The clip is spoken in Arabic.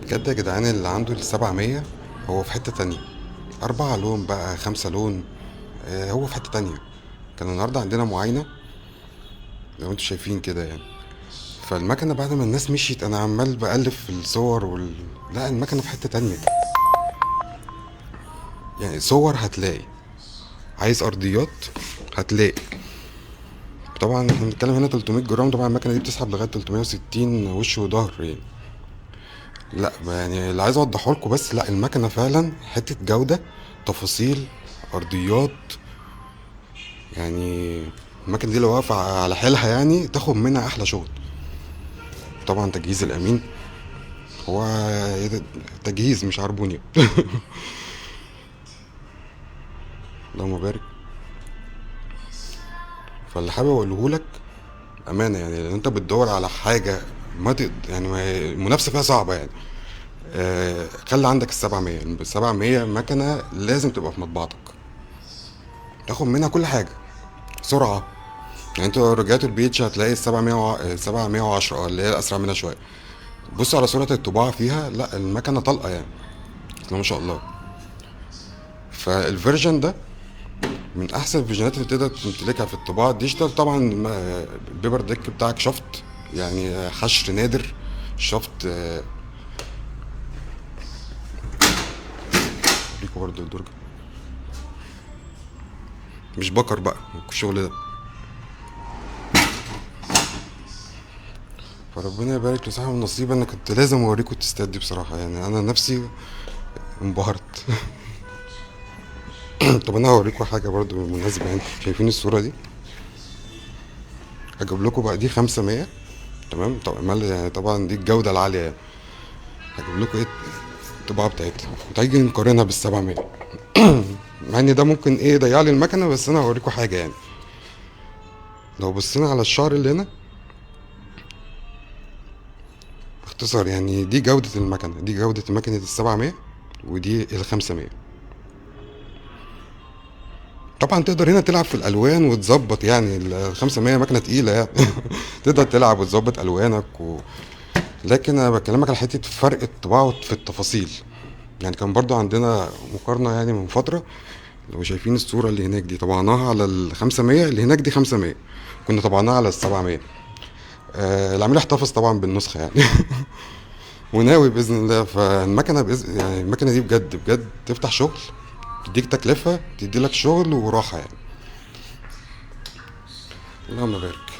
بجد يا جدعان اللي عنده ال700 هو في حتة تانية. 4 لون بقى 5 لون. هو في حتة تانية. كان النهاردة عندنا معاينة لو انتوا شايفين كده يعني. فالمكنة بعد ما الناس مشيت انا عمال بألف في الصور لا المكنة في حتة تانية. يعني صور هتلاقي، عايز ارضيات هتلاقي. طبعا احنا بنتكلم هنا 300 جرام، طبعا المكنة دي بتسحب لغاية 360 وش وظهر يعني. لا يعني اللي عايز اوضحه لكم بس، لا المكنة فعلا حتة جودة، تفاصيل، ارضيات يعني. المكنة دي لو واقفة على حيلها يعني تاخد منها احلى شغل. طبعا تجهيز الامين، هو تجهيز مش عربونيا. اللهم بارك. فاللي حابب اقوله لك امانه يعني، لو انت بتدور على حاجه ما يعني المنافسه فيها صعبه يعني. خلي عندك ال700. ال700 مكنه لازم تبقى في مطبعتك، تاخد منها كل حاجه. سرعه، يعني انت لو رجعت البيتش هتلاقي ال700 710 اللي هي اسرع منها شويه. بص على سرعه الطباعه فيها، لا المكنه طلقه يعني، بسم الله ما شاء الله. فالفيرجن ده من احسن الفيجنات اللي تقدر تمتلكها في الطباعه الديجيتال. طبعا البيبر ديك بتاعك شفط، يعني حشر نادر. شفط ليكوا برضه الدرجة، مش بكر بقى الشغل ده. فربنا يبارك لصاحب النصيب. انا كنت لازم اوريكم التستات دي بصراحه، يعني انا نفسي انبهرت. طب انا هوريكم حاجه برضو بالمناسبه، يعني شايفين الصوره دي؟ هجيب لكم بقى دي 500. تمام طبعا يعني طبعا دي الجوده العاليه يعني. هجيب لكم ايه الطباعه بتاعتها وتيجي نقارنها بال700. مع ان ده ممكن ايه يضيع لي المكنه، بس انا هوريكم حاجه يعني. لو بصينا على الشعر اللي هنا، باختصار يعني دي جوده المكنه، دي جوده مكنه ال700 ودي ال500. طبعا تقدر هنا تلعب في الالوان وتظبط، يعني ال500 مكنه تقيله يعني. تقدر تلعب وتظبط الوانك لكن انا بكلمك على حته فرق الطباعه في التفاصيل. يعني كان برضو عندنا مقارنه يعني من فتره، لو شايفين الصوره اللي هناك دي طبعناها على ال500، اللي هناك دي 500، كنا طبعناها على ال700. العميل احتفظ طبعا بالنسخه يعني. وناوي باذن الله. فالمكنه يعني المكنه دي بجد بجد تفتح شغل، تديك تكلفه، تدي لك شغل وراحه يعني. اللهم بارك.